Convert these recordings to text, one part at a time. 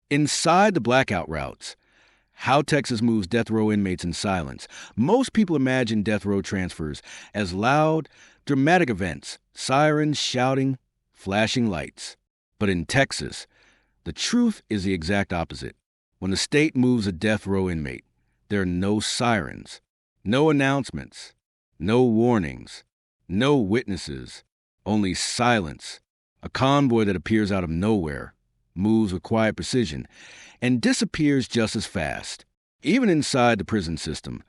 Inside the blackout routes, how Texas moves death row inmates in silence. Most people imagine death row transfers as loud, dramatic events, sirens, shouting, flashing lights. But in Texas, the truth is the exact opposite. When the state moves a death row inmate, there are no sirens, no announcements, no warnings, no witnesses, only silence. A convoy that appears out of nowhere, moves with quiet precision, and disappears just as fast. Even inside the prison system,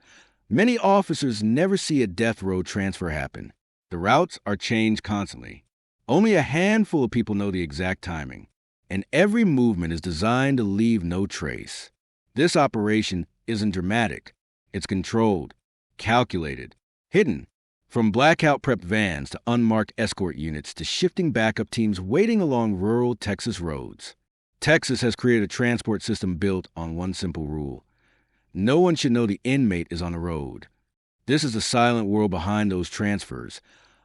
many officers never see a death row transfer happen. The routes are changed constantly. Only a handful of people know the exact timing, and every movement is designed to leave no trace. This operation isn't dramatic. It's controlled, calculated, hidden. From blackout-prepped vans to unmarked escort units to shifting backup teams waiting along rural Texas roads, Texas has created a transport system built on one simple rule. No one should know the inmate is on the road. This is the silent world behind those transfers,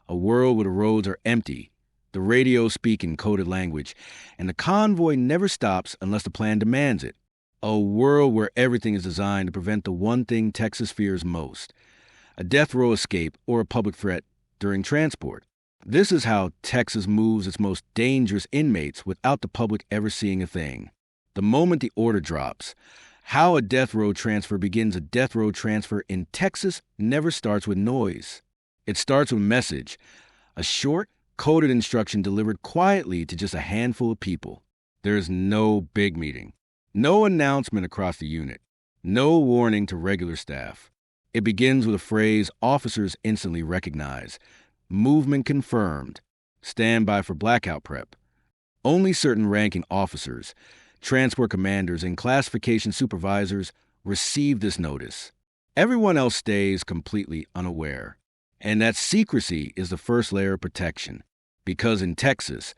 a world where the roads are empty, the radios speak in coded language, and the convoy never stops unless the plan demands it. A world where everything is designed to prevent the one thing Texas fears most, a death row escape or a public threat during transport. This is how Texas moves its most dangerous inmates without the public ever seeing a thing. The moment the order drops, how a death row transfer begins. A death row transfer in Texas never starts with noise. It starts with message, a short, coded instruction delivered quietly to just a handful of people. There is no big meeting, no announcement across the unit, no warning to regular staff. It begins with a phrase officers instantly recognize. Movement confirmed. Stand by for blackout prep. Only certain ranking officers, transport commanders, and classification supervisors receive this notice. Everyone else stays completely unaware. And that secrecy is the first layer of protection. Because in Texas,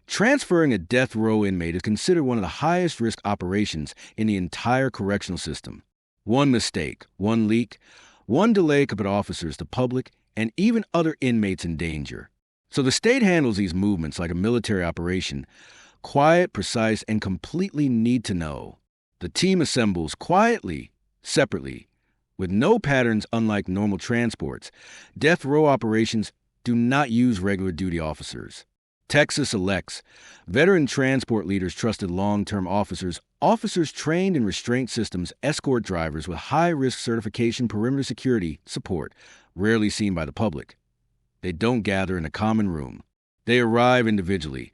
transferring a death row inmate is considered one of the highest risk operations in the entire correctional system. One mistake, one leak, one delay could put officers, the public, and even other inmates in danger. So the state handles these movements like a military operation, quiet, precise, and completely need to know. The team assembles quietly, separately, with no patterns unlike normal transports. Death row operations do not use regular duty officers. Texas elects veteran transport leaders, trusted long-term officers, officers trained in restraint systems, escort drivers with high-risk certification, perimeter security support, rarely seen by the public. They don't gather in a common room. They arrive individually,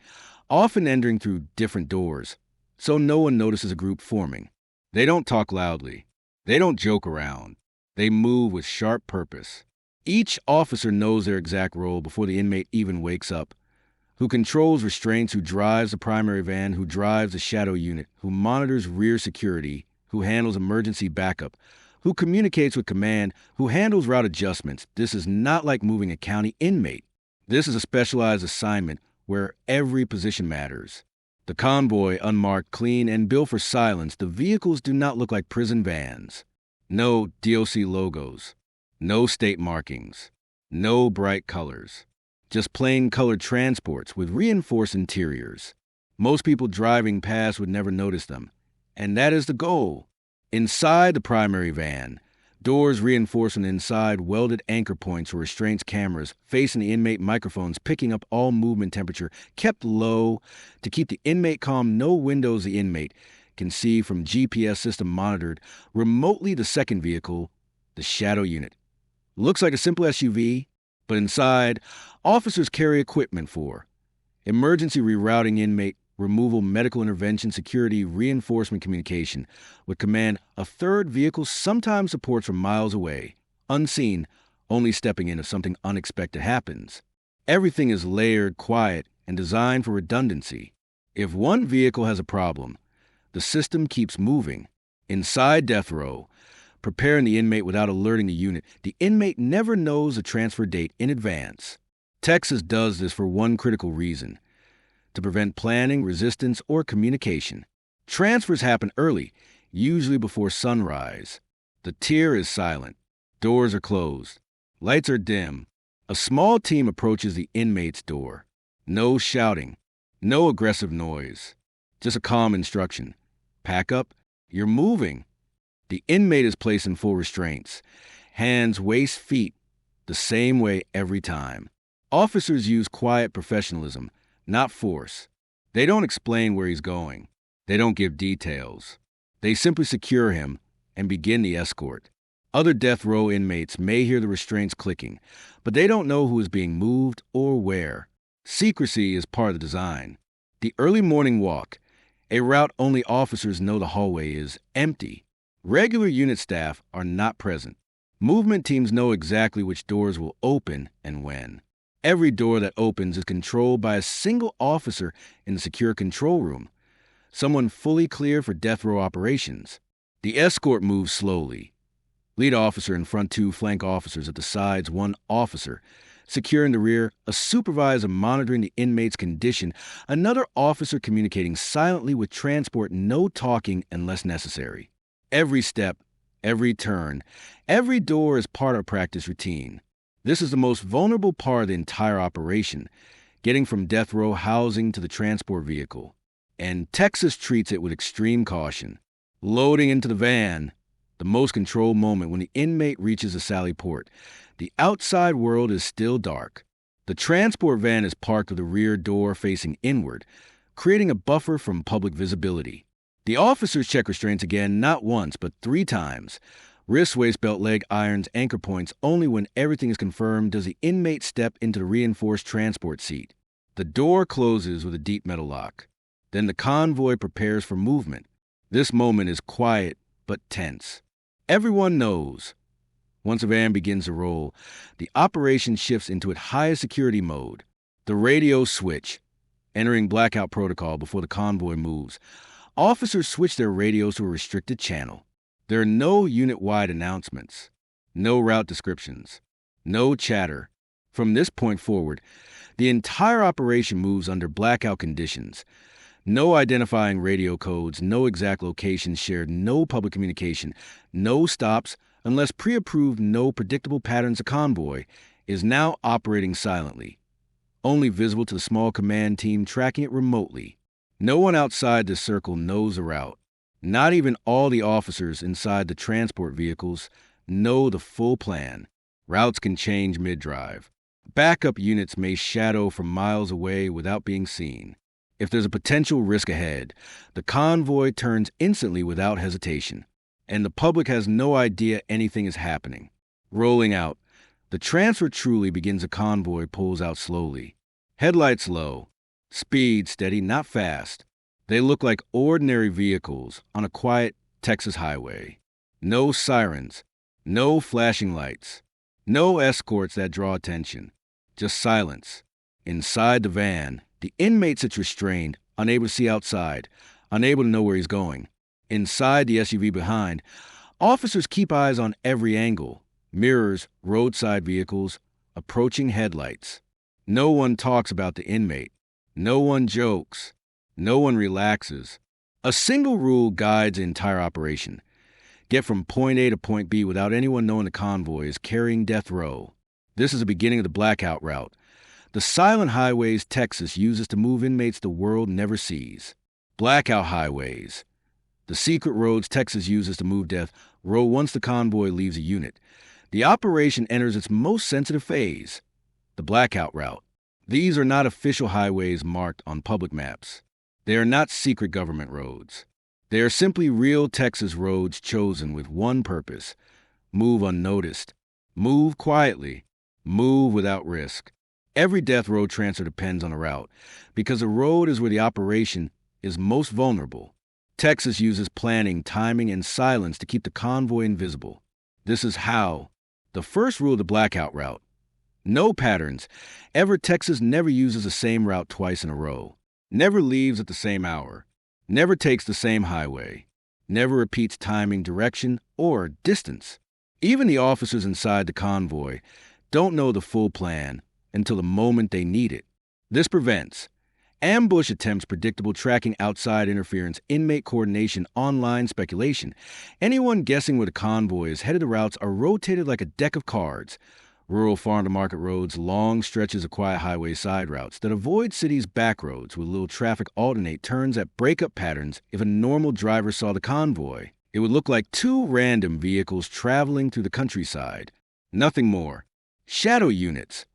often entering through different doors, so no one notices a group forming. They don't talk loudly. They don't joke around. They move with sharp purpose. Each officer knows their exact role before the inmate even wakes up. Who controls restraints, who drives the primary van, who drives the shadow unit, who monitors rear security, who handles emergency backup, who communicates with command, who handles route adjustments. This is not like moving a county inmate. This is a specialized assignment where every position matters. The convoy, unmarked, clean, and built for silence. The vehicles do not look like prison vans. No DOC logos. No state markings. No bright colors. Just plain colored transports with reinforced interiors. Most people driving past would never notice them. And that is the goal. Inside the primary van, doors reinforced on the inside, welded anchor points for restraints, cameras facing the inmate, microphones picking up all movement, temperature kept low to keep the inmate calm. No windows the inmate can see from GPS system monitored remotely. The second vehicle, the shadow unit, looks like a simple SUV, but inside, officers carry equipment for emergency rerouting, inmate removal, medical intervention, security, reinforcement, communication. With command, a third vehicle sometimes supports from miles away, unseen, only stepping in if something unexpected happens. Everything is layered, quiet, and designed for redundancy. If one vehicle has a problem, the system keeps moving. Inside death row, preparing the inmate without alerting the unit. The inmate never knows the transfer date in advance. Texas does this for one critical reason: to prevent planning, resistance, or communication. Transfers happen early, usually before sunrise. The tier is silent. Doors are closed. Lights are dim. A small team approaches the inmate's door. No shouting. No aggressive noise. Just a calm instruction. Pack up. You're moving. The inmate is placed in full restraints. Hands, waist, feet, the same way every time. Officers use quiet professionalism, not force. They don't explain where he's going. They don't give details. They simply secure him and begin the escort. Other death row inmates may hear the restraints clicking, but they don't know who is being moved or where. Secrecy is part of the design. The early morning walk, a route only officers know the hallway is empty. Regular unit staff are not present. Movement teams know exactly which doors will open and when. Every door that opens is controlled by a single officer in the secure control room, someone fully cleared for death row operations. The escort moves slowly. Lead officer in front, 2 flank officers at the sides, 1 officer. Secure in the rear, a supervisor monitoring the inmate's condition, another officer communicating silently with transport, no talking unless necessary. Every step, every turn, every door is part of practice routine. This is the most vulnerable part of the entire operation, getting from death row housing to the transport vehicle. And Texas treats it with extreme caution. Loading into the van, the most controlled moment when the inmate reaches the sally port. The outside world is still dark. The transport van is parked with the rear door facing inward, creating a buffer from public visibility. The officers check restraints again, not once, but 3 times. Wrist, waist belt, leg irons, anchor points. Only when everything is confirmed does the inmate step into the reinforced transport seat. The door closes with a deep metal lock. Then the convoy prepares for movement. This moment is quiet but tense. Everyone knows. Once a van begins to roll, the operation shifts into its highest security mode. The radio switch, entering blackout protocol before the convoy moves. Officers switch their radios to a restricted channel. There are no unit-wide announcements, no route descriptions, no chatter. From this point forward, the entire operation moves under blackout conditions. No identifying radio codes, no exact locations shared, no public communication, no stops, unless pre-approved. No predictable patterns. A convoy is now operating silently, only visible to the small command team tracking it remotely. No one outside this circle knows the route. Not even all the officers inside the transport vehicles know the full plan. Routes can change mid-drive. Backup units may shadow from miles away without being seen. If there's a potential risk ahead, the convoy turns instantly without hesitation, and the public has no idea anything is happening. Rolling out, the transfer truly begins. A convoy pulls out slowly. Headlights low, speed steady, not fast. They look like ordinary vehicles on a quiet Texas highway. No sirens, no flashing lights, no escorts that draw attention, just silence. Inside the van, the inmate sits restrained, unable to see outside, unable to know where he's going. Inside the SUV behind, officers keep eyes on every angle: mirrors, roadside vehicles, approaching headlights. No one talks about the inmate. No one jokes. No one relaxes. A single rule guides the entire operation: get from point A to point B without anyone knowing the convoy is carrying death row. This is the beginning of the blackout route. The silent highways Texas uses to move inmates the world never sees. Blackout highways, the secret roads Texas uses to move death row once the convoy leaves a unit. The operation enters its most sensitive phase, the blackout route. These are not official highways marked on public maps. They are not secret government roads. They are simply real Texas roads chosen with one purpose: move unnoticed, move quietly, move without risk. Every death row transfer depends on the route, because the road is where the operation is most vulnerable. Texas uses planning, timing, and silence to keep the convoy invisible. This is how. The first rule of the blackout route: no patterns. Texas never uses the same route twice in a row. Never leaves at the same hour. Never takes the same highway. Never repeats timing, direction, or distance. Even the officers inside the convoy don't know the full plan until the moment they need it. This prevents ambush attempts, predictable tracking, outside interference, inmate coordination, online speculation. Anyone guessing where the convoy is headed, the routes are rotated like a deck of cards. Rural farm-to-market roads, long stretches of quiet highway side routes that avoid cities' back roads with little traffic alternate turns at breakup patterns. If a normal driver saw the convoy, it would look like two random vehicles traveling through the countryside. Nothing more. Shadow units.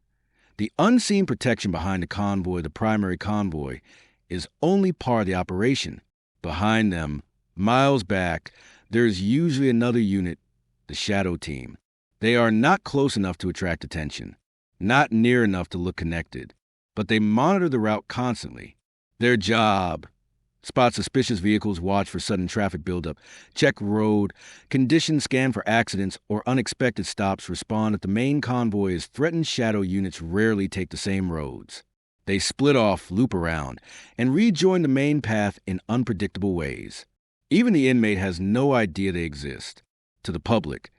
The unseen protection behind the convoy, the primary convoy, is only part of the operation. Behind them, miles back, there is usually another unit, the shadow team. They are not close enough to attract attention, not near enough to look connected, but they monitor the route constantly. Their job: spot suspicious vehicles, watch for sudden traffic buildup, check road conditions, scan for accidents or unexpected stops, respond if the main convoy is threatened. Shadow units rarely take the same roads. They split off, loop around, and rejoin the main path in unpredictable ways. Even the inmate has no idea they exist. To the public,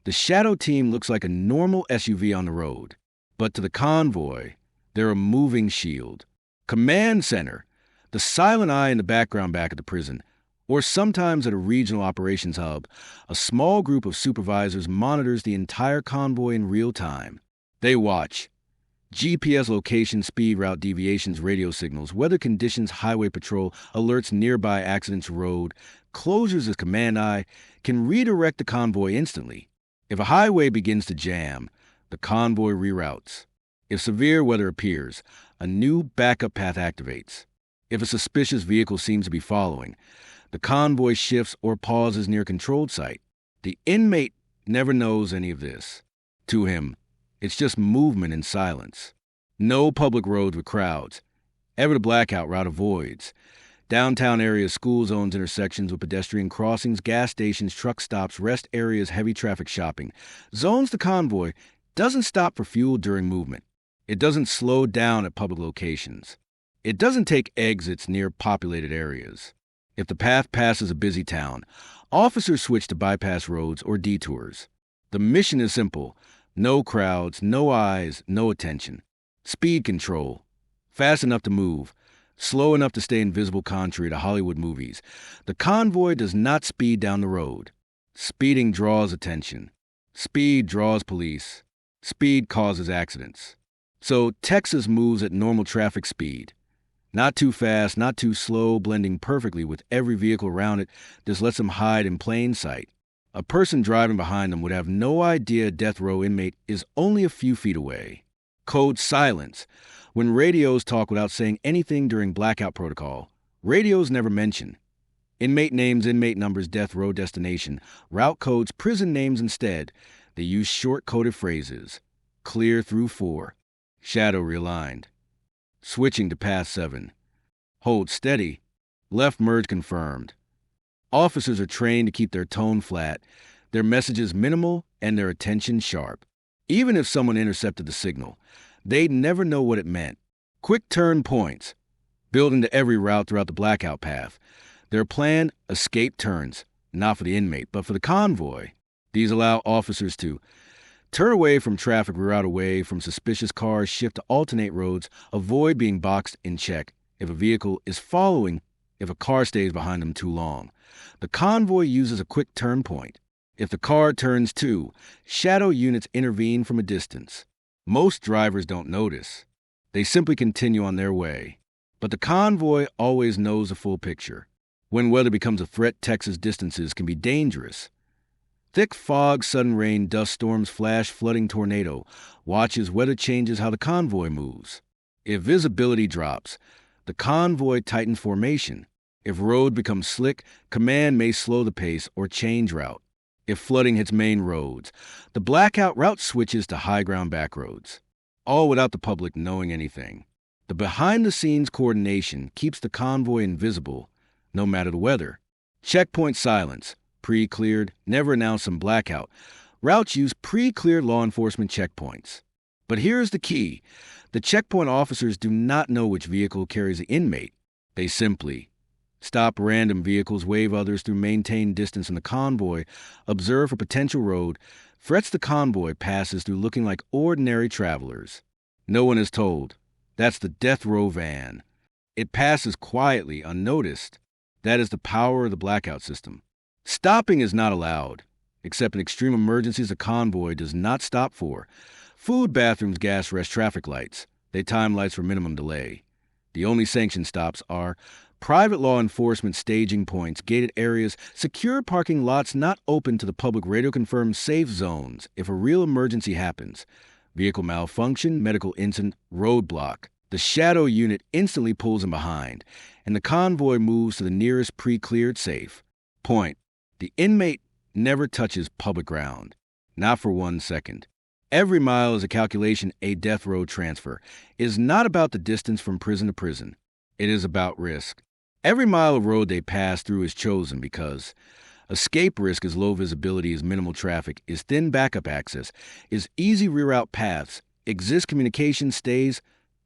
the shadow team looks like a normal SUV on the road, but to the convoy, they're a moving shield. Command center: the silent eye in the background back at the prison, or sometimes at a regional operations hub, a small group of supervisors monitors the entire convoy in real time. They watch GPS location, speed, route deviations, radio signals, weather conditions, highway patrol, alerts, nearby accidents, road closures. As command eye can redirect the convoy instantly. If a highway begins to jam, the convoy reroutes. If severe weather appears, a new backup path activates. If a suspicious vehicle seems to be following, the convoy shifts or pauses near a controlled site. The inmate never knows any of this. To him, it's just movement and silence. No public roads with crowds. Ever the blackout route avoids. Downtown areas, school zones, intersections with pedestrian crossings, gas stations, truck stops, rest areas, heavy traffic shopping. Zones the convoy doesn't stop for fuel during movement. It doesn't slow down at public locations. It doesn't take exits near populated areas. If the path passes a busy town, officers switch to bypass roads or detours. The mission is simple: no crowds, no eyes, no attention. Speed control: fast enough to move, slow enough to stay invisible, contrary to Hollywood movies. The convoy does not speed down the road. Speeding draws attention. Speed draws police. Speed causes accidents. So Texas moves at normal traffic speed. Not too fast, not too slow, blending perfectly with every vehicle around it. This lets them hide in plain sight. A person driving behind them would have no idea a death row inmate is only a few feet away. Code silence: when radios talk without saying anything during blackout protocol, radios never mention. Inmate names, inmate numbers, death row destination, route codes, prison names instead. They use short-coded phrases. Clear through 4. Shadow realigned. Switching to path 7. Hold steady. Left merge confirmed. Officers are trained to keep their tone flat, their messages minimal, and their attention sharp. Even if someone intercepted the signal, they'd never know what it meant. Quick turn points, built into every route throughout the blackout path. They're planned escape turns, not for the inmate, but for the convoy. These allow officers to turn away from traffic, reroute away from suspicious cars, shift to alternate roads, avoid being boxed in check if a vehicle is following, if a car stays behind them too long. The convoy uses a quick turn point. If the car turns too, shadow units intervene from a distance. Most drivers don't notice. They simply continue on their way. But the convoy always knows the full picture. When weather becomes a threat, Texas distances can be dangerous. Thick fog, sudden rain, dust storms, flash, flooding, tornado. Watch as weather changes how the convoy moves. If visibility drops, the convoy tightens formation. If road becomes slick, command may slow the pace or change route. If flooding hits main roads, the blackout route switches to high ground back roads, all without the public knowing anything. The behind-the-scenes coordination keeps the convoy invisible, no matter the weather. Checkpoint silence. Pre-cleared, never announced in blackout. Routes use pre-cleared law enforcement checkpoints. But here's the key. The checkpoint officers do not know which vehicle carries the inmate. They simply stop random vehicles, wave others through, maintain distance in the convoy, observe for potential road, threats the convoy passes through looking like ordinary travelers. No one is told. That's the death row van. It passes quietly, unnoticed. That is the power of the blackout system. Stopping is not allowed. Except in extreme emergencies, a convoy does not stop for. Food, bathrooms, gas, rest, traffic lights. They time lights for minimum delay. The only sanctioned stops are private law enforcement staging points, gated areas, secure parking lots not open to the public, radio-confirmed safe zones if a real emergency happens, vehicle malfunction, medical incident, roadblock. The shadow unit instantly pulls him behind, and the convoy moves to the nearest pre-cleared safe. Point: the inmate never touches public ground. Not for 1 second. Every mile is a calculation. A death row transfer is not about the distance from prison to prison. It is about risk. Every mile of road they pass through is chosen because escape risk is low visibility, is minimal traffic, is thin backup access, is easy reroute paths, exists communication stays.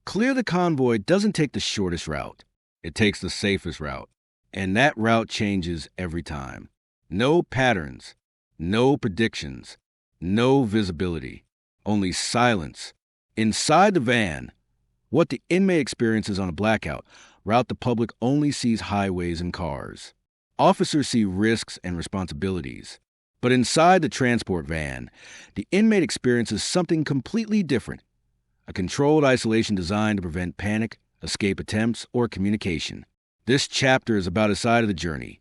Clear the convoy doesn't take the shortest route. It takes the safest route. And that route changes every time. No patterns, no predictions, no visibility, only silence. Inside the van, what the inmate experiences on a blackout route, the public only sees highways and cars. Officers see risks and responsibilities. But inside the transport van, the inmate experiences something completely different. A controlled isolation designed to prevent panic, escape attempts, or communication. This chapter is about his side of the journey,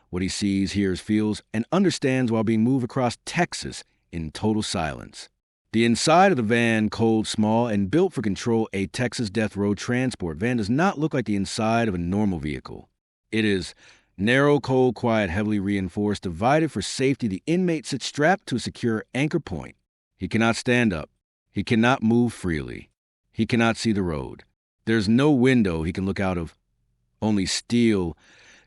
what he sees, hears, feels, and understands while being moved across Texas in total silence. The inside of the van, cold, small, and built for control, a Texas death row transport van, does not look like the inside of a normal vehicle. It is narrow, cold, quiet, heavily reinforced, divided for safety. The inmate sits strapped to a secure anchor point. He cannot stand up. He cannot move freely. He cannot see the road. There's no window he can look out of, only steel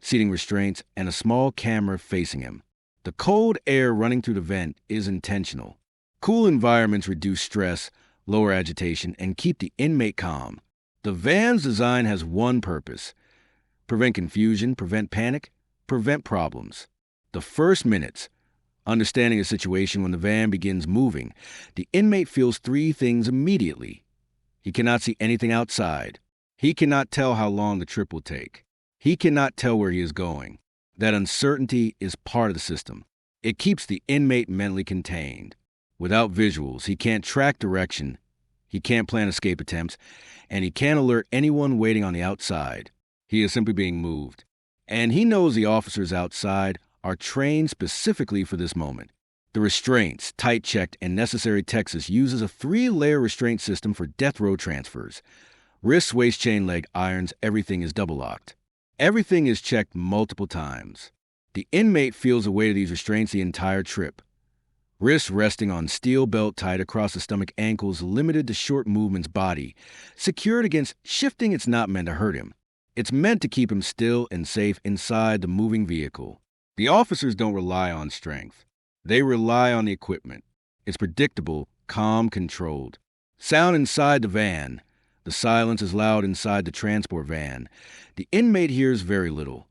seating restraints and a small camera facing him. The cold air running through the vent is intentional. Cool environments reduce stress, lower agitation, and keep the inmate calm. The van's design has one purpose: prevent confusion, prevent panic, prevent problems. The first minutes, understanding the situation. When the van begins moving, the inmate feels three things immediately. He cannot see anything outside. He cannot tell how long the trip will take. He cannot tell where he is going. That uncertainty is part of the system. It keeps the inmate mentally contained. Without visuals, he can't track direction, he can't plan escape attempts, and he can't alert anyone waiting on the outside. He is simply being moved. And he knows the officers outside are trained specifically for this moment. The restraints, tight-checked and necessary. Texas uses a 3-layer restraint system for death row transfers. Wrists, waist chain, leg irons, everything is double-locked. Everything is checked multiple times. The inmate feels the weight of these restraints the entire trip. Wrists resting on steel belt tied across the stomach, ankles limited to short movements, body secured against shifting. It's not meant to hurt him. It's meant to keep him still and safe inside the moving vehicle. The officers don't rely on strength. They rely on the equipment. It's predictable, calm, controlled. Sound inside the van. The silence is loud inside the transport van. The inmate hears very little.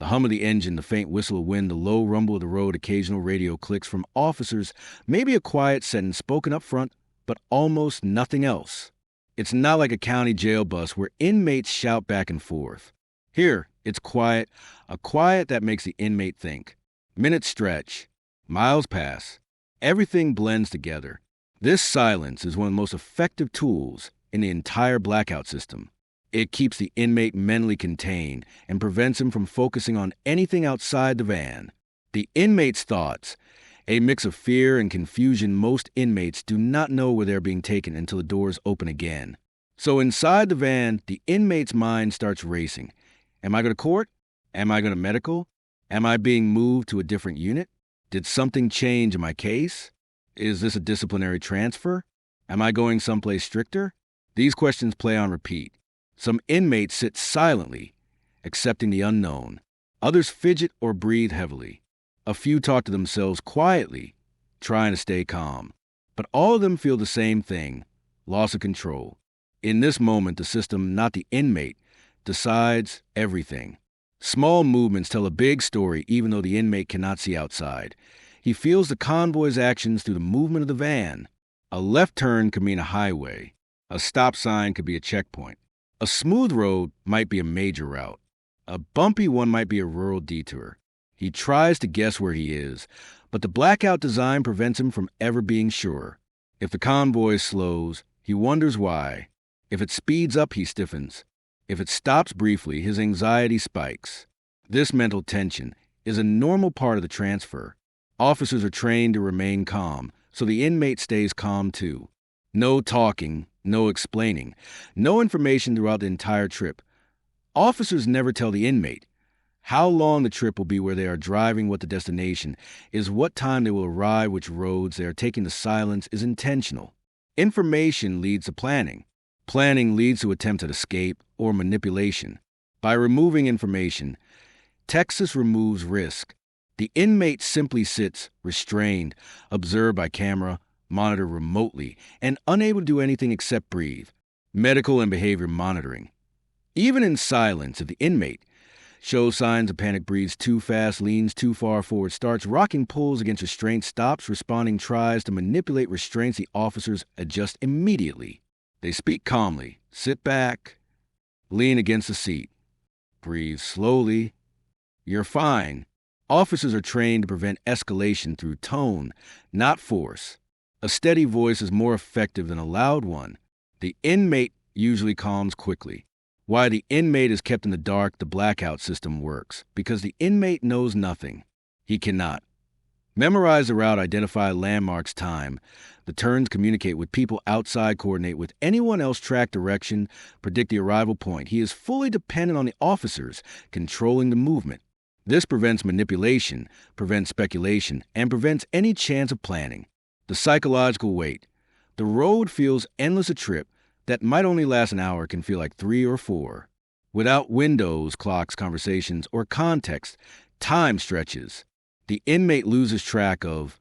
The hum of the engine, the faint whistle of wind, the low rumble of the road, occasional radio clicks from officers, maybe a quiet sentence spoken up front, but almost nothing else. It's not like a county jail bus where inmates shout back and forth. Here, it's quiet, a quiet that makes the inmate think. Minutes stretch. Miles pass. Everything blends together. This silence is one of the most effective tools in the entire Blackout system. It keeps the inmate mentally contained and prevents him from focusing on anything outside the van. The inmate's thoughts, a mix of fear and confusion. Most inmates do not know where they're being taken until the doors open again. So inside the van, the inmate's mind starts racing. Am I going to court? Am I going to medical? Am I being moved to a different unit? Did something change in my case? Is this a disciplinary transfer? Am I going someplace stricter? These questions play on repeat. Some inmates sit silently, accepting the unknown. Others fidget or breathe heavily. A few talk to themselves quietly, trying to stay calm. But all of them feel the same thing: loss of control. In this moment, the system, not the inmate, decides everything. Small movements tell a big story, even though the inmate cannot see outside. He feels the convoy's actions through the movement of the van. A left turn could mean a highway. A stop sign could be a checkpoint. A smooth road might be a major route. A bumpy one might be a rural detour. He tries to guess where he is, but the Blackout design prevents him from ever being sure. If the convoy slows, he wonders why. If it speeds up, he stiffens. If it stops briefly, his anxiety spikes. This mental tension is a normal part of the transfer. Officers are trained to remain calm, so the inmate stays calm too. No talking, no explaining, no information throughout the entire trip. Officers never tell the inmate how long the trip will be, where they are driving, what the destination is, what time they will arrive, which roads they are taking. The silence is intentional. Information leads to planning. Planning leads to attempt at escape or manipulation. By removing information, Texas removes risk. The inmate simply sits, restrained, observed by camera, monitored remotely, and unable to do anything except breathe. Medical and behavior monitoring. Even in silence, if the inmate shows signs of panic, breathes too fast, leans too far forward, starts rocking, pulls against restraint, stops responding, tries to manipulate restraints, the officers adjust immediately. They speak calmly, sit back, lean against the seat, breathe slowly. You're fine. Officers are trained to prevent escalation through tone, not force. A steady voice is more effective than a loud one. The inmate usually calms quickly. Why the inmate is kept in the dark, the blackout system works. Because the inmate knows nothing. He cannot memorize the route, identify landmarks, time. The turns, communicate with people outside, coordinate with anyone else, track direction, predict the arrival point. He is fully dependent on the officers controlling the movement. This prevents manipulation, prevents speculation, and prevents any chance of planning. The psychological weight. The road feels endless. A trip that might only last an hour can feel like 3 or 4. Without windows, clocks, conversations, or context, time stretches. The inmate loses track of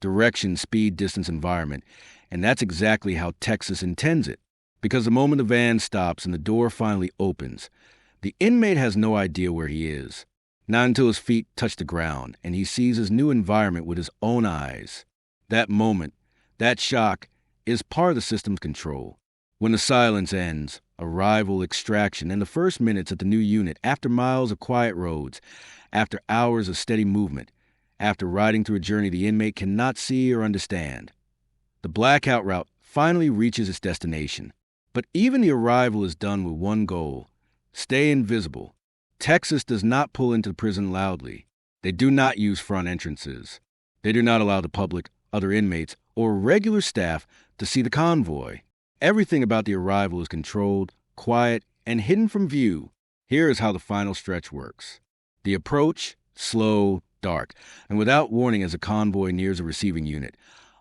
direction, speed, distance, environment, and that's exactly how Texas intends it. Because the moment the van stops and the door finally opens, the inmate has no idea where he is. Not until his feet touch the ground and he sees his new environment with his own eyes. That moment, that shock, is part of the system's control. When the silence ends, arrival, extraction, and the first minutes at the new unit, after miles of quiet roads, after hours of steady movement, after riding through a journey the inmate cannot see or understand, the blackout route finally reaches its destination. But even the arrival is done with one goal: stay invisible. Texas does not pull into the prison loudly. They do not use front entrances. They do not allow the public, other inmates, or regular staff to see the convoy. Everything about the arrival is controlled, quiet, and hidden from view. Here is how the final stretch works. The approach, slow, dark, and without warning. As a convoy nears a receiving unit,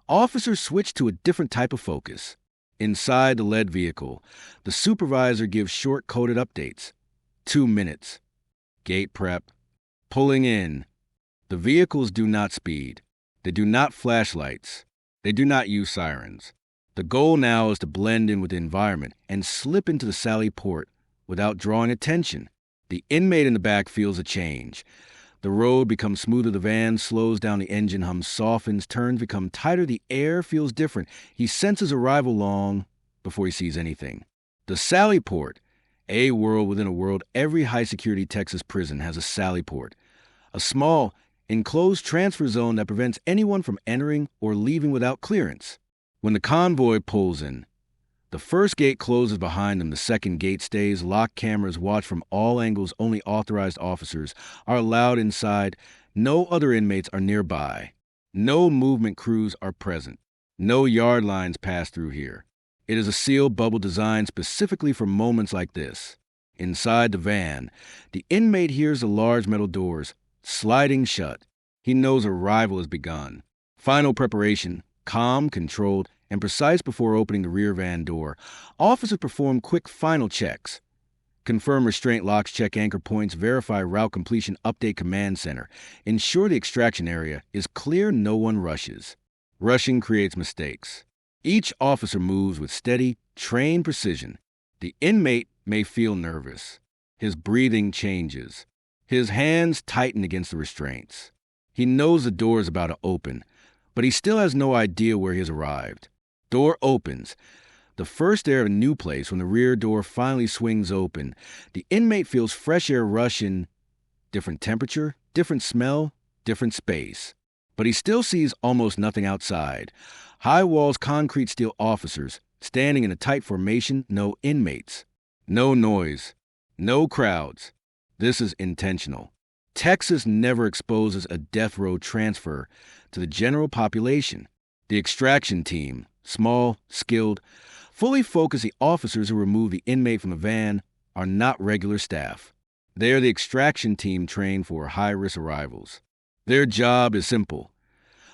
officers switch to a different type of focus. Inside the lead vehicle, the supervisor gives short coded updates. 2 minutes. Gate prep. Pulling in. The vehicles do not speed. They do not flash lights. They do not use sirens. The goal now is to blend in with the environment and slip into the sally port without drawing attention. The inmate in the back feels a change. The road becomes smoother, the van slows down, the engine hum softens, turns become tighter, the air feels different. He senses arrival long before he sees anything. The sally port, a world within a world. Every high-security Texas prison has a sally port, a small, enclosed transfer zone that prevents anyone from entering or leaving without clearance. When the convoy pulls in, the first gate closes behind them, the second gate stays. Locked cameras watch from all angles. Only authorized officers are allowed inside. No other inmates are nearby. No movement crews are present. No yard lines pass through here. It is a sealed bubble designed specifically for moments like this. Inside the van, the inmate hears the large metal doors sliding shut. He knows arrival has begun. Final preparation, calm, controlled, and precise. Before opening the rear van door, officers perform quick final checks. Confirm restraint locks, check anchor points, verify route completion, update command center. Ensure the extraction area is clear, no one rushes. Rushing creates mistakes. Each officer moves with steady, trained precision. The inmate may feel nervous. His breathing changes. His hands tighten against the restraints. He knows the door is about to open, but he still has no idea where he has arrived. Door opens. The first air of a new place. When the rear door finally swings open, the inmate feels fresh air rush in. Different temperature, different smell, different space. But he still sees almost nothing outside. High walls, concrete steel officers, standing in a tight formation, no inmates. No noise. No crowds. This is intentional. Texas never exposes a death row transfer to the general population. The extraction team, small, skilled, fully focused, the officers who remove the inmate from the van are not regular staff. They are the extraction team trained for high-risk arrivals. Their job is simple.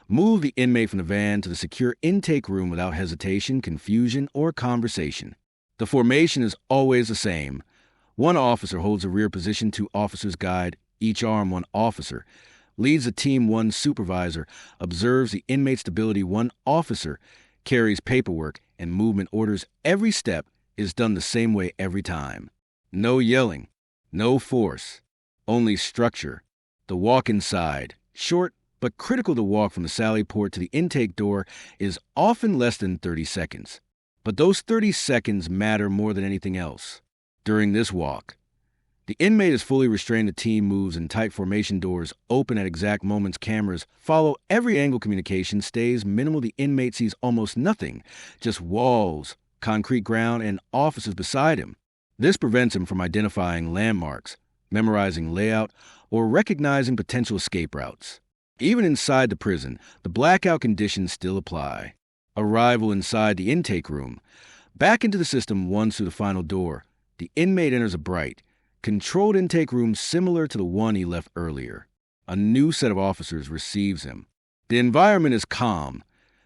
Move the inmate from the van to the secure intake room without hesitation, confusion, or conversation. The formation is always the same. One officer holds the rear position, two officers guide, each arm one officer. Leads the team, one supervisor. Observes the inmate stability, one officer. Carries paperwork and movement orders. Every step is done the same way every time. No yelling. No force. Only structure. The walk inside, short but critical to walk from the sally port to the intake door, is often less than 30 seconds. But those 30 seconds matter more than anything else. During this walk, the inmate is fully restrained. The team moves in tight formation, doors open at exact moments, cameras follow every angle, communication stays minimal. The inmate sees almost nothing, just walls, concrete ground, and officers beside him. This prevents him from identifying landmarks, memorizing layout, or recognizing potential escape routes. Even inside the prison, the blackout conditions still apply. Arrival inside the intake room. Back into the system once through the final door. The inmate enters a bright, controlled intake room similar to the one he left earlier. A new set of officers receives him. The environment is calm.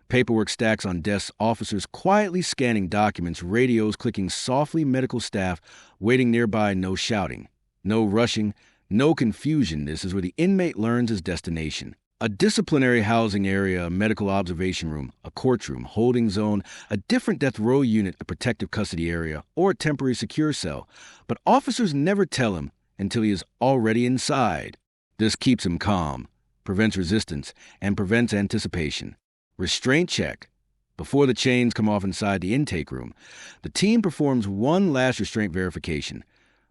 Paperwork stacks on desks, officers quietly scanning documents, radios clicking softly, medical staff waiting nearby, no shouting, no rushing, no confusion. This is where the inmate learns his destination. A disciplinary housing area, a medical observation room, a courtroom, holding zone, a different death row unit, a protective custody area, or a temporary secure cell. But officers never tell him until he is already inside. This keeps him calm, prevents resistance, and prevents anticipation. Restraint check. Before the chains come off inside the intake room, the team performs one last restraint verification.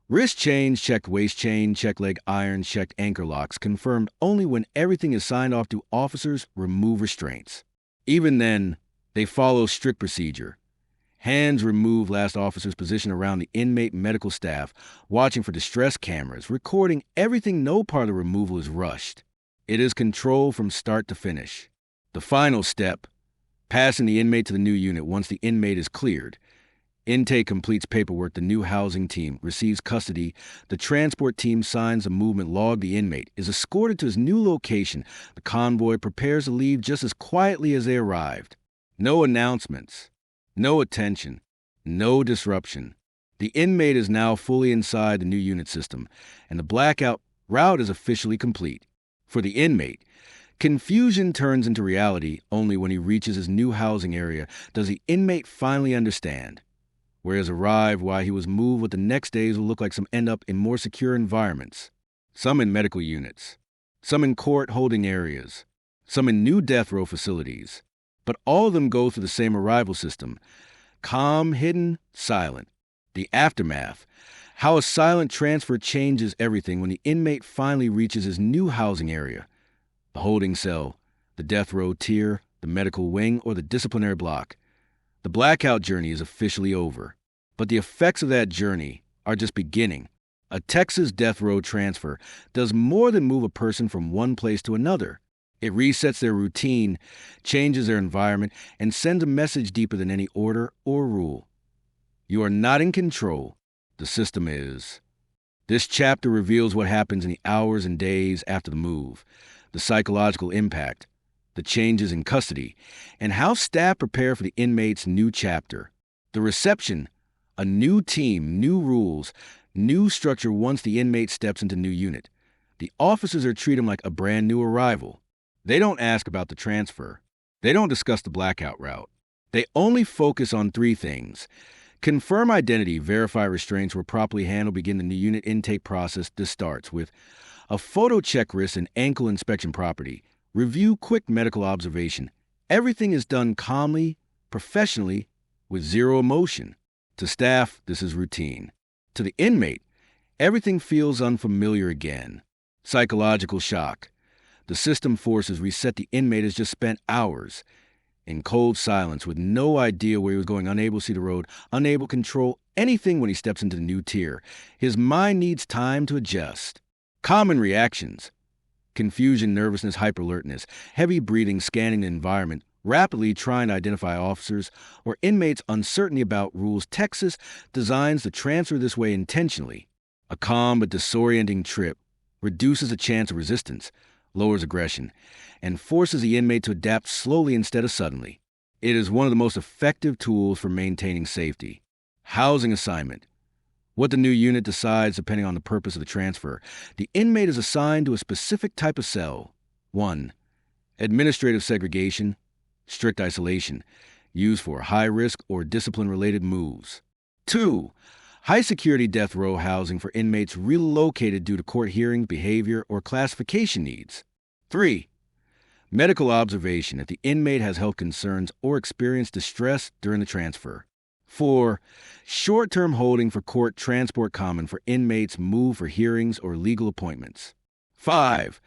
Wrist chains checked, waist chain checked, leg irons checked, anchor locks confirmed. Only when everything is signed off do officers remove restraints. Even then, they follow strict procedure. Hands remove last officer's position around the inmate, medical staff, watching for distress cameras, recording everything. No part of the removal is rushed. It is controlled from start to finish. The final step, passing the inmate to the new unit. Once the inmate is cleared, intake completes paperwork. The new housing team receives custody. The transport team signs a movement log. The inmate is escorted to his new location. The convoy prepares to leave just as quietly as they arrived. No announcements, no attention, no disruption. The inmate is now fully inside the new unit system, and the blackout route is officially complete. For the inmate, confusion turns into reality. Only when he reaches his new housing area does the inmate finally understand. Where he has arrived, why he was moved, what the next days will look like. Some end up in more secure environments. Some in medical units. Some in court holding areas. Some in new death row facilities. But all of them go through the same arrival system. Calm, hidden, silent. The aftermath. How a silent transfer changes everything when the inmate finally reaches his new housing area. The holding cell, the death row tier, the medical wing, or the disciplinary block. The blackout journey is officially over. But the effects of that journey are just beginning. A Texas death row transfer does more than move a person from one place to another. It resets their routine, changes their environment, and sends a message deeper than any order or rule. You are not in control. The system is. This chapter reveals what happens in the hours and days after the move, the psychological impact, the changes in custody, and how staff prepare for the inmate's new chapter. The reception, a new team, new rules, new structure once the inmate steps into new unit. The officers are treated like a brand new arrival. They don't ask about the transfer. They don't discuss the blackout route. They only focus on three things. Confirm identity, verify restraints were properly handled, begin the new unit intake process. This starts with a photo check wrist and ankle inspection property. Review quick medical observation. Everything is done calmly, professionally, with zero emotion. To staff, this is routine. To the inmate, everything feels unfamiliar again. Psychological shock. The system forces reset the inmate has just spent hours in cold silence with no idea where he was going, unable to see the road, unable to control anything when he steps into the new tier. His mind needs time to adjust. Common reactions: confusion, nervousness, hyperalertness, heavy breathing, scanning the environment, rapidly trying to identify officers, or inmates' uncertainty about rules. Texas designs the transfer this way intentionally. A calm but disorienting trip reduces the chance of resistance, lowers aggression, and forces the inmate to adapt slowly instead of suddenly. It is one of the most effective tools for maintaining safety. Housing assignment: what the new unit decides depending on the purpose of the transfer. The inmate is assigned to a specific type of cell. 1. Administrative segregation, strict isolation, used for high-risk or discipline-related moves. 2. High-security death row housing for inmates relocated due to court hearings, behavior, or classification needs. 3. Medical observation if the inmate has health concerns or experienced distress during the transfer. 4. Short-term holding for court transport common for inmates moved for hearings or legal appointments. 5.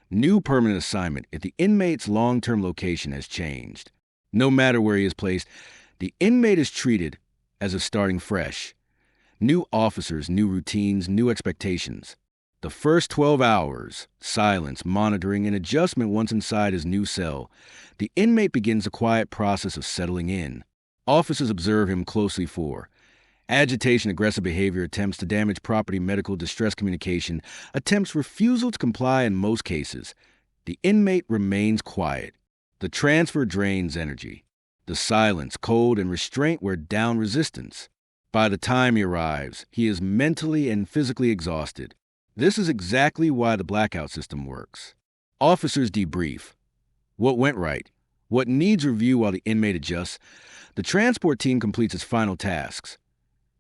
New permanent assignment if the inmate's long-term location has changed. No matter where he is placed, the inmate is treated as if starting fresh. New officers, new routines, new expectations. The first 12 hours, silence, monitoring, and adjustment once inside his new cell. The inmate begins a quiet process of settling in. Officers observe him closely for agitation, aggressive behavior, attempts to damage property, medical distress communication, attempts refusal to comply in most cases. The inmate remains quiet. The transfer drains energy. The silence, cold, and restraint wear down resistance. By the time he arrives, he is mentally and physically exhausted. This is exactly why the Blackout system works. Officers debrief. What went right? What needs review while the inmate adjusts? The transport team completes its final tasks.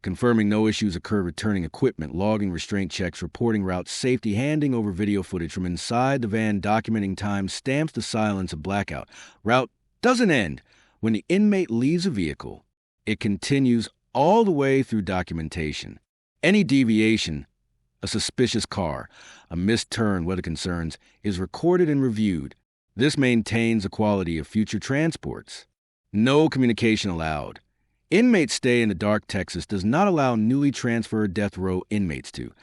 Confirming no issues occurred, returning equipment, logging restraint checks, reporting routes, safety, handing over video footage from inside the van, documenting time, stamps the silence of Blackout. Route doesn't end when the inmate leaves a vehicle. It continues all the way through documentation. Any deviation, a suspicious car, a missed turn, weather concerns, is recorded and reviewed. This maintains the quality of future transports. No communication allowed. Inmate stay in the dark Texas does not allow newly transferred death row inmates to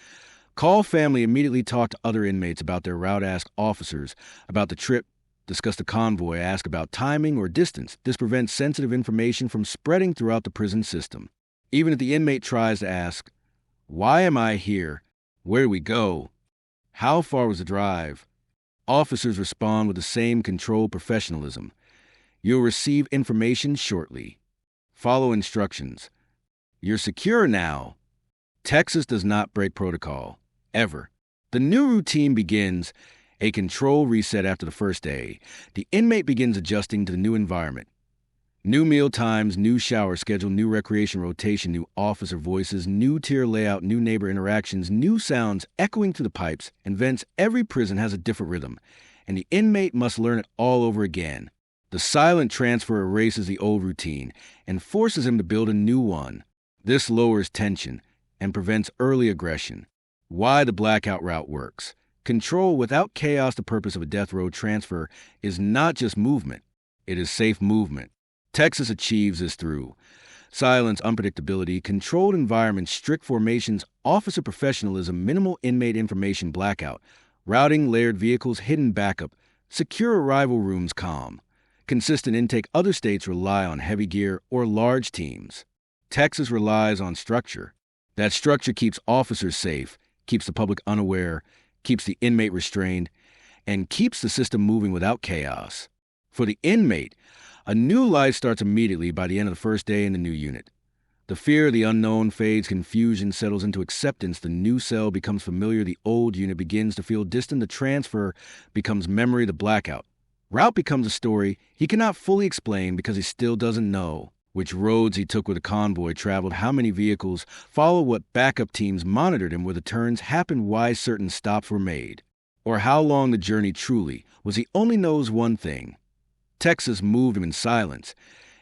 call family, immediately talk to other inmates about their route, ask officers about the trip, discuss the convoy, ask about timing or distance. This prevents sensitive information from spreading throughout the prison system. Even if the inmate tries to ask, "Why am I here? Where do we go? How far was the drive?" Officers respond with the same controlled professionalism. "You'll receive information shortly. Follow instructions. You're secure now." Texas does not break protocol, ever. The new routine begins, a control reset after the first day. The inmate begins adjusting to the new environment. New meal times, new shower schedule, new recreation rotation, new officer voices, new tier layout, new neighbor interactions, new sounds echoing through the pipes and vents. Every prison has a different rhythm, and the inmate must learn it all over again. The silent transfer erases the old routine and forces him to build a new one. This lowers tension and prevents early aggression. Why the Blackout route works. Control without chaos. The purpose of a death row transfer is not just movement. It is safe movement. Texas achieves this through silence, unpredictability, controlled environments, strict formations, officer professionalism, minimal inmate information. Blackout, routing, layered vehicles, hidden backup, secure arrival rooms, calm, consistent intake. Other states rely on heavy gear or large teams. Texas relies on structure. That structure keeps officers safe, keeps the public unaware, keeps the inmate restrained, and keeps the system moving without chaos. For the inmate, a new life starts immediately by the end of the first day in the new unit. The fear of the unknown fades, confusion settles into acceptance, the new cell becomes familiar, the old unit begins to feel distant, the transfer becomes memory, the Blackout route becomes a story he cannot fully explain because he still doesn't know which roads he took with a convoy, traveled, how many vehicles, followed, what backup teams monitored him, where the turns happened, why certain stops were made, or how long the journey truly was. He only knows one thing. Texas moved him in silence,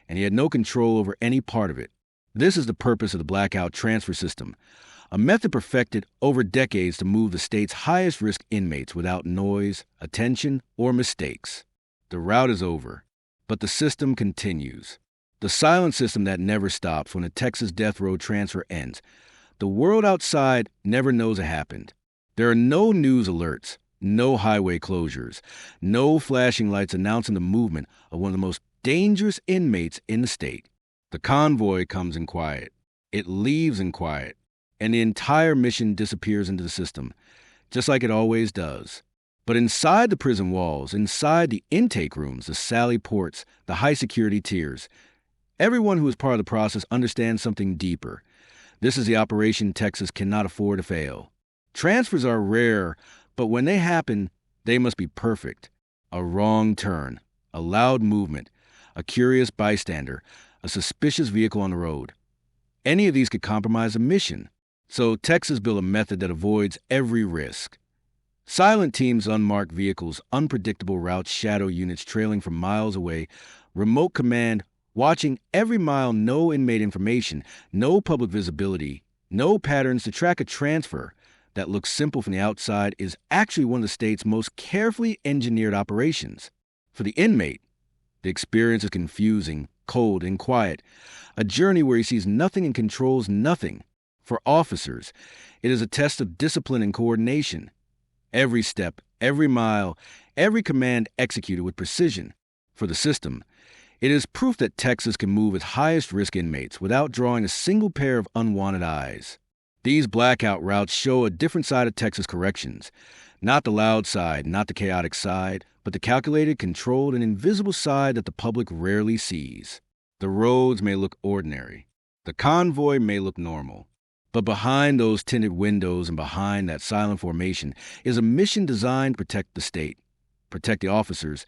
and he had no control over any part of it. This is the purpose of the Blackout transfer system. a method perfected over decades to move the state's highest-risk inmates without noise, attention, or mistakes. The route is over, but the system continues. The silent system that never stops when a Texas death row transfer ends. The world outside never knows it happened. There are no news alerts, no highway closures, no flashing lights announcing the movement of one of the most dangerous inmates in the state. The convoy comes in quiet. It leaves in quiet. And the entire mission disappears into the system, just like it always does. But inside the prison walls, inside the intake rooms, the Sally Ports, the high-security tiers, everyone who is part of the process understands something deeper. This is the operation Texas cannot afford to fail. Transfers are rare, but when they happen, they must be perfect. A wrong turn, a loud movement, a curious bystander, a suspicious vehicle on the road. Any of these could compromise a mission. So Texas built a method that avoids every risk. Silent teams, unmarked vehicles, unpredictable routes, shadow units trailing from miles away, remote command, watching every mile, no inmate information, no public visibility, no patterns to track a transfer that looks simple from the outside is actually one of the state's most carefully engineered operations. For the inmate, the experience is confusing, cold, and quiet, a journey where he sees nothing and controls nothing. For officers, it is a test of discipline and coordination. Every step, every mile, every command executed with precision. For the system, it is proof that Texas can move its highest-risk inmates without drawing a single pair of unwanted eyes. These blackout routes show a different side of Texas corrections. Not the loud side, not the chaotic side, but the calculated, controlled, and invisible side that the public rarely sees. The roads may look ordinary. The convoy may look normal. But behind those tinted windows and behind that silent formation is a mission designed to protect the state, protect the officers,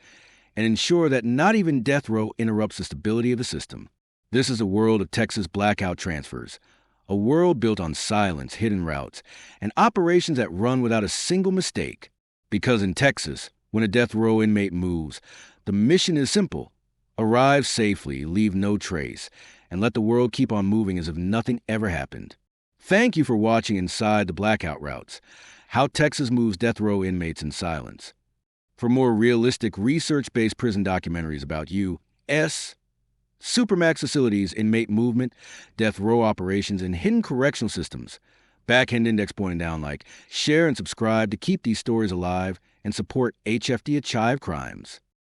and ensure that not even death row interrupts the stability of the system. This is a world of Texas blackout transfers, a world built on silence, hidden routes, and operations that run without a single mistake. Because in Texas, when a death row inmate moves, the mission is simple. Arrive safely, leave no trace, and let the world keep on moving as if nothing ever happened. Thank you for watching Inside the Blackout Routes, how Texas moves death row inmates in silence. For more realistic, research-based prison documentaries about U.S. Supermax facilities, inmate movement, death row operations, and hidden correctional systems, backhand index pointing down like, share and subscribe to keep these stories alive and support HFD Achive crimes.